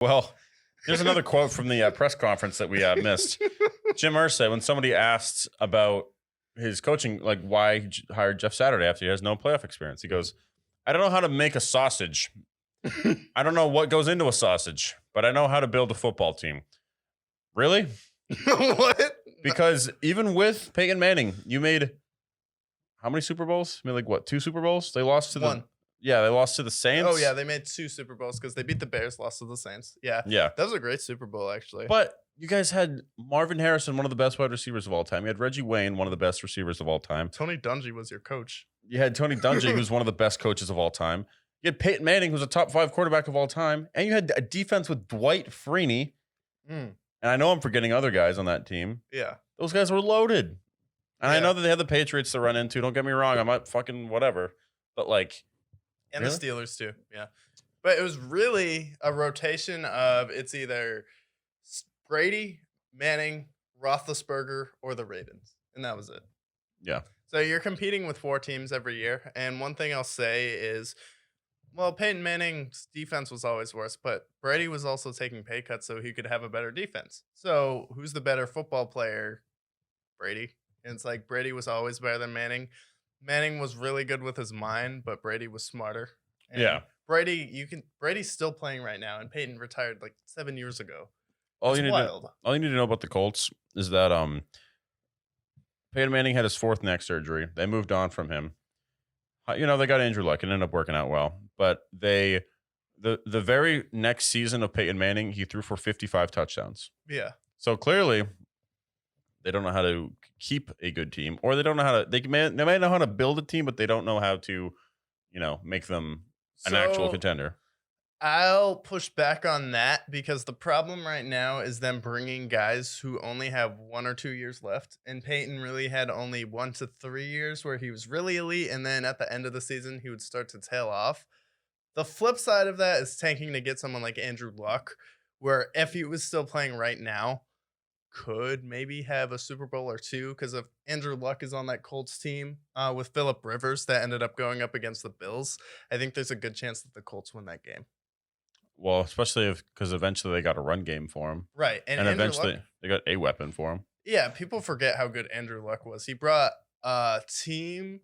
Well, here's another quote from the press conference that we missed. Jim Irsay, when somebody asked about his coaching, like why he hired Jeff Saturday after he has no playoff experience, he goes, I don't know how to make a sausage. I don't know what goes into a sausage, but I know how to build a football team. Really? What? Because even with Peyton Manning, you made how many Super Bowls? I mean, like what, 2 Super Bowls? They lost to One. Yeah, they lost to the Saints. Oh, yeah, they made 2 Super Bowls because they beat the Bears, lost to the Saints. Yeah. Yeah. That was a great Super Bowl, actually. But you guys had Marvin Harrison, one of the best wide receivers of all time. You had Reggie Wayne, one of the best receivers of all time. Tony Dungy was your coach. You had Tony Dungy, who's one of the best coaches of all time. You had Peyton Manning, who's a top 5 quarterback of all time. And you had a defense with Dwight Freeney. And I know I'm forgetting other guys on that team. Yeah. Those guys were loaded. And I know that they had the Patriots to run into. Don't get me wrong. I'm not fucking whatever. But like. And the Steelers too. Yeah. But it was really a rotation of it's either Brady, Manning, Roethlisberger, or the Ravens. And that was it. Yeah. So you're competing with 4 teams every year. And one thing I'll say is, well, Peyton Manning's defense was always worse, but Brady was also taking pay cuts so he could have a better defense. So who's the better football player? Brady. And it's like Brady was always better than Manning. Manning was really good with his mind, but Brady was smarter. And yeah. Brady's still playing right now, and Peyton retired like 7 years ago. All you need to know about the Colts is that Peyton Manning had his 4th neck surgery. They moved on from him. They got Andrew Luck and ended up working out well. But the very next season of Peyton Manning, he threw for 55 touchdowns. Yeah. So clearly, they don't know how to keep a good team, or they don't know how to. They may know how to build a team, but they don't know how to, make them an actual contender. I'll push back on that because the problem right now is them bringing guys who only have 1 or 2 years left. And Peyton really had only 1 to 3 years where he was really elite. And then at the end of the season, he would start to tail off. The flip side of that is tanking to get someone like Andrew Luck, where if he was still playing right now, could maybe have a Super Bowl or 2 because if Andrew Luck is on that Colts team with Phillip Rivers that ended up going up against the Bills, I think there's a good chance that the Colts win that game. Well, especially because eventually they got a run game for him. Right. And eventually they got a weapon for him. Yeah, people forget how good Andrew Luck was. He brought a team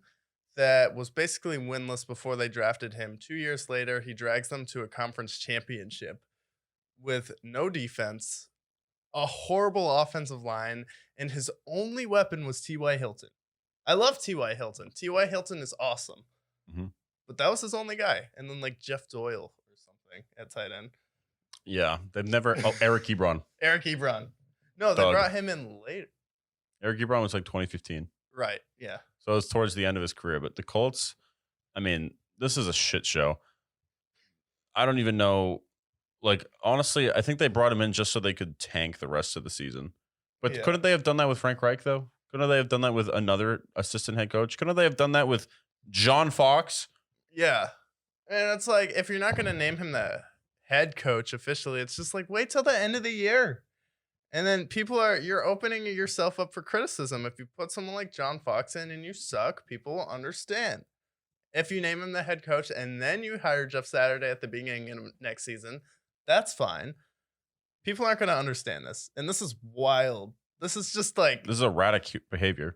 that was basically winless before they drafted him. 2 years later, he drags them to a conference championship with no defense, a horrible offensive line, and his only weapon was T.Y. Hilton. I love T.Y. Hilton. T.Y. Hilton is awesome. But that was his only guy. And then like Jeff Doyle at tight end. Yeah, they've never. Eric Ebron. Eric Ebron. No, they brought him in later. Eric Ebron was like 2015. Right. Yeah. So it was towards the end of his career. But the Colts, I mean, this is a shit show. I don't even know. Like, honestly, I think they brought him in just so they could tank the rest of the season. But couldn't they have done that with Frank Reich, though? Couldn't they have done that with another assistant head coach? Couldn't they have done that with John Fox? Yeah. And it's like, if you're not going to name him the head coach officially, it's just like, wait till the end of the year. And then you're opening yourself up for criticism. If you put someone like John Fox in and you suck, people will understand. If you name him the head coach and then you hire Jeff Saturday at the beginning of next season, that's fine. People aren't going to understand this. And this is wild. This is just like. This is erratic behavior.